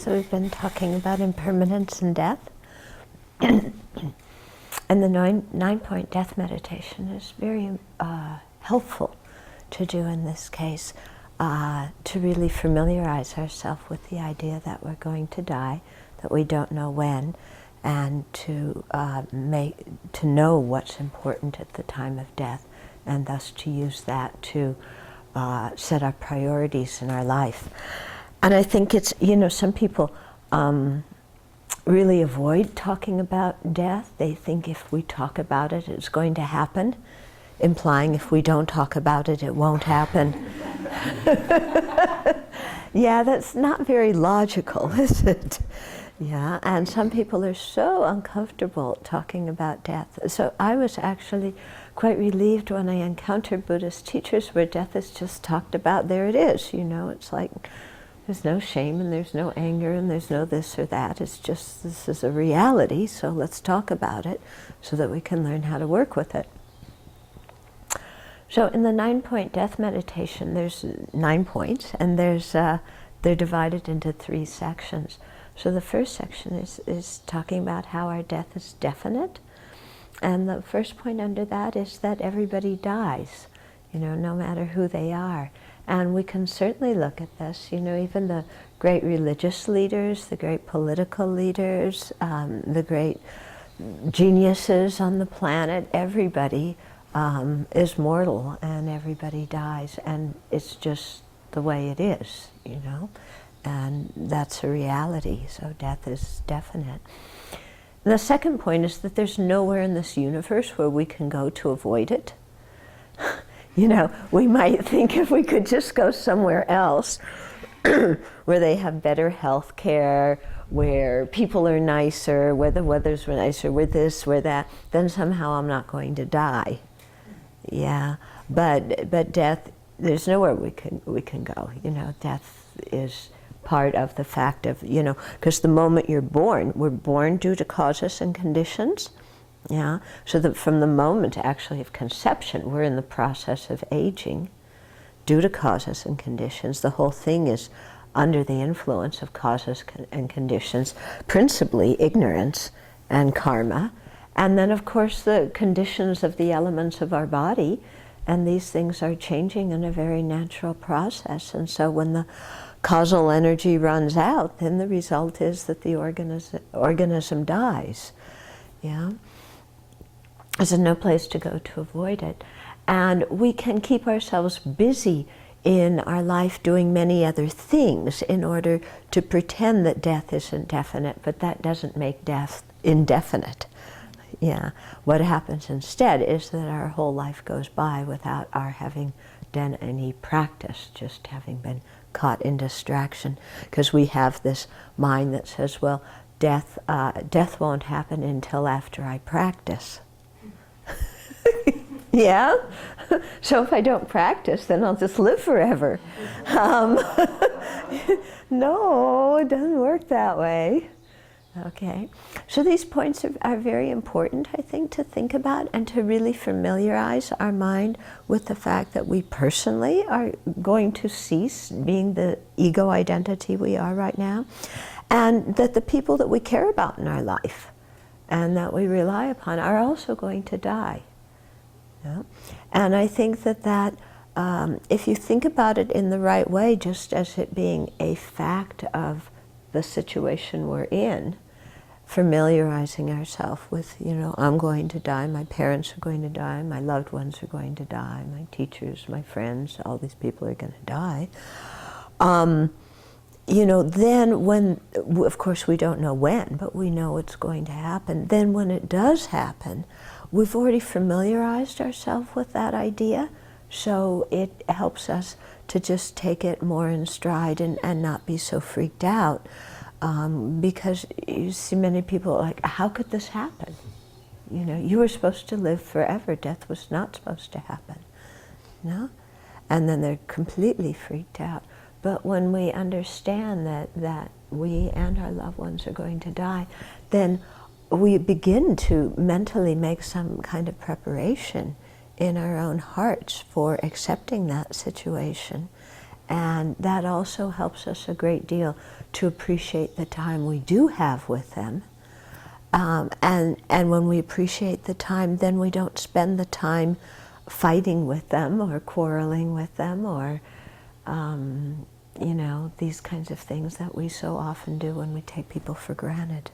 So we've been talking about impermanence and death. And the nine-point death meditation is very helpful to do in this case, to really familiarize ourselves with the idea that we're going to die, that we don't know when, and to know what's important at the time of death, and thus to use that to set our priorities in our life. And I think it's, some people really avoid talking about death. They think if we talk about it, it's going to happen, implying if we don't talk about it, it won't happen. Yeah, that's not very logical, is it? Yeah, and some people are so uncomfortable talking about death. So I was actually quite relieved when I encountered Buddhist teachers where death is just talked about. There it is, it's like there's no shame and there's no anger and there's no this or that. It's just, this is a reality, so let's talk about it so that we can learn how to work with it. So in the 9-point death meditation, there's 9 points, and they're divided into 3 sections. So the first section is talking about how our death is definite. And the first point under that is that everybody dies, no matter who they are. And we can certainly look at this, even the great religious leaders, the great political leaders, the great geniuses on the planet, everybody is mortal and everybody dies. And it's just the way it is, and that's a reality, so death is definite. The second point is that there's nowhere in this universe where we can go to avoid it. We might think if we could just go somewhere else where they have better health care, where people are nicer, where the weather's nicer, where this, where that, then somehow I'm not going to die. Yeah, but death, there's nowhere we can go. Death is part of the fact of, because the moment you're born, we're born due to causes and conditions. Yeah, so that from the moment actually of conception, we're in the process of aging due to causes and conditions. The whole thing is under the influence of causes and conditions, principally ignorance and karma, and then of course the conditions of the elements of our body, and these things are changing in a very natural process. And so when the causal energy runs out, then the result is that the organism dies. Yeah. There's no place to go to avoid it. And we can keep ourselves busy in our life doing many other things in order to pretend that death is indefinite, but that doesn't make death indefinite. Yeah. What happens instead is that our whole life goes by without our having done any practice, just having been caught in distraction, because we have this mind that says, well, death won't happen until after I practice. Yeah? So if I don't practice, then I'll just live forever. No, it doesn't work that way. Okay, so these points are very important, I think, to think about and to really familiarize our mind with the fact that we personally are going to cease being the ego identity we are right now, and that the people that we care about in our life and that we rely upon are also going to die. Yeah? And I think that if you think about it in the right way, just as it being a fact of the situation we're in, familiarizing ourselves with, I'm going to die, my parents are going to die, my loved ones are going to die, my teachers, my friends, all these people are going to die. Then when, of course we don't know when, but we know it's going to happen, then when it does happen, we've already familiarized ourselves with that idea, so it helps us to just take it more in stride and not be so freaked out. Because you see many people like, how could this happen? You were supposed to live forever. Death was not supposed to happen. And then they're completely freaked out. But when we understand that we and our loved ones are going to die, then we begin to mentally make some kind of preparation in our own hearts for accepting that situation And that also helps us a great deal to appreciate the time we do have with them. And when we appreciate the time, then we don't spend the time fighting with them or quarreling with them or, you know, these kinds of things that we so often do when we take people for granted.